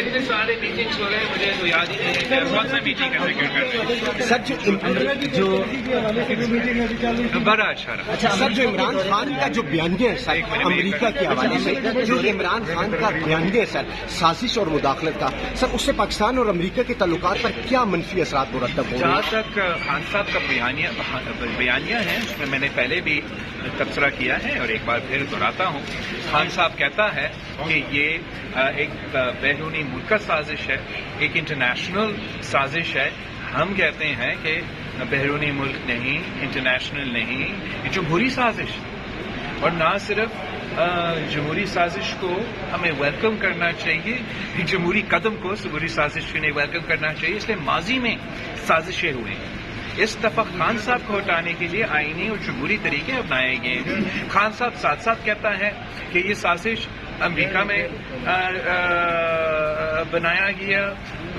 اتنے سارے میٹنگس ہو رہے ہیں مجھے تو یاد ہی نہیں ہے کون سا میٹنگ ہے سر جو بڑا اچھا رہا. اچھا سر، جو عمران خان کا جو بیانیہ ہے سر امریکہ کے حوالے سے، جو عمران خان کا بیانیہ ہے سر سازش اور مداخلت کا، سر اس سے پاکستان اور امریکہ کے تعلقات پر کیا منفی اثرات مرتب ہو رہے جہاں ہیں؟ تک خان صاحب کا بیانیہ ہے اس میں نے پہلے بھی تبصرہ کیا ہے اور ایک بار پھر دہراتا ہوں. خان صاحب کہتا ہے کہ یہ ایک بیرونی ملک کا سازش ہے، ایک انٹرنیشنل سازش ہے. ہم کہتے ہیں کہ بیرونی ملک نہیں، انٹرنیشنل نہیں، یہ جمہوری سازش. اور نہ صرف جمہوری سازش کو ہمیں ویلکم کرنا چاہیے، ایک جمہوری قدم کو جمہوری سازش کو نہیں ویلکم کرنا چاہیے. اس لیے ماضی میں سازشیں ہوئی ہیں. اس دفعہ خان صاحب کو ہٹانے کے لیے آئینی اور جمہوری طریقے اپنائے گئے ہیں. خان صاحب ساتھ ساتھ کہتا ہے کہ یہ سازش امریکہ میں بنایا گیا.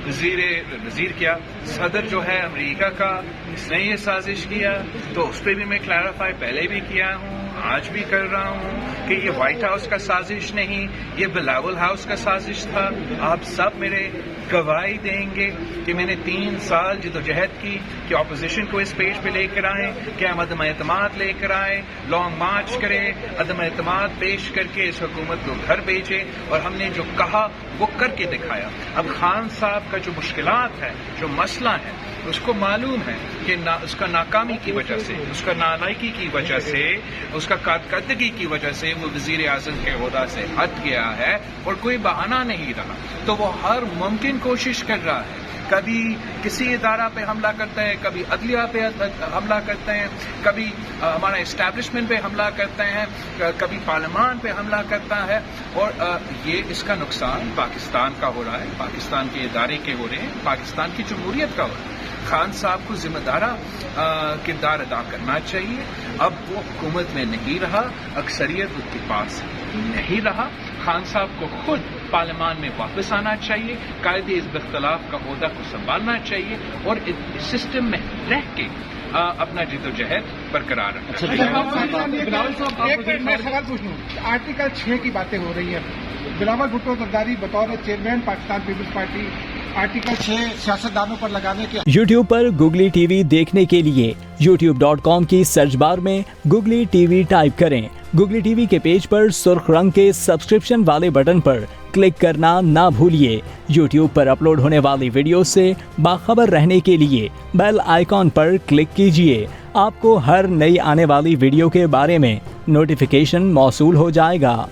وزیر کیا صدر جو ہے امریکہ کا، اس نے یہ سازش کیا. تو اس پہ بھی میں کلیریفائی پہلے بھی کیا ہوں، آج بھی کر رہا ہوں کہ یہ وائٹ ہاؤس کا سازش نہیں، یہ بلاول ہاؤس کا سازش تھا. آپ سب میرے گواہی دیں گے کہ میں نے 3 سال جدوجہد کی کہ اپوزیشن کو اس پیج پہ لے کر آئیں، کہ ہم عدم اعتماد لے کر آئیں، لانگ مارچ کریں، عدم اعتماد پیش کر کے اس حکومت کو گھر بھیجیں، اور ہم نے جو کہا وہ کر کے دکھایا. اب خان صاحب کا جو مشکلات ہے، جو مسئلہ ہے، اس کو معلوم ہے کہ اس کا ناکامی کی وجہ سے، اس کا نالائکی کی وجہ سے، اس کا کارکردگی کی وجہ سے وہ وزیر اعظم کے عہدہ سے ہٹ گیا ہے اور کوئی بہانہ نہیں رہا. تو وہ ہر ممکن کوشش کر رہا ہے. کبھی کسی ادارہ پہ حملہ کرتے ہیں، کبھی عدلیہ پہ حملہ کرتے ہیں، کبھی ہمارا اسٹیبلشمنٹ پہ حملہ کرتے ہیں، کبھی پارلیمان پہ حملہ کرتا ہے. اور یہ اس کا نقصان پاکستان کا ہو رہا ہے، پاکستان کے ادارے کے ہو رہے ہیں، پاکستان کی جمہوریت کا ہو رہا ہے. خان صاحب کو ذمہ دارہ کردار ادا کرنا چاہیے. اب وہ حکومت میں نہیں رہا، اکثریت اس کے پاس نہیں رہا. خان صاحب کو خود پارلیمان میں واپس آنا چاہیے، قائد حزب اختلاف کا عہدہ کو سنبھالنا چاہیے اور سسٹم میں رہ کے اپنا جدوجہد برقرار رکھنا چاہیے. ایک منٹ میں سوال پوچھ لوں. آرٹیکل 6 کی باتیں ہو رہی ہیں. بلاول بھٹو زرداری بطور chairman Pakistan Peoples Party article 6 سیاستدانوں پر لگانے کے یوٹیوب پر گوگلی ٹی وی دیکھنے کے لیے youtube.com کی سرچ بار میں گوگلی ٹی وی ٹائپ کریں. گوگلی ٹی وی کے پیج پر سرخ رنگ کے سبسکرپشن والے بٹن پر کلک کرنا نہ بھولیے. یوٹیوب پر اپلوڈ ہونے والی ویڈیو سے باخبر رہنے کے لیے بیل آئیکن پر کلک کیجیے. آپ کو ہر نئی آنے والی ویڈیو کے بارے میں نوٹیفیکیشن موصول ہو جائے گا.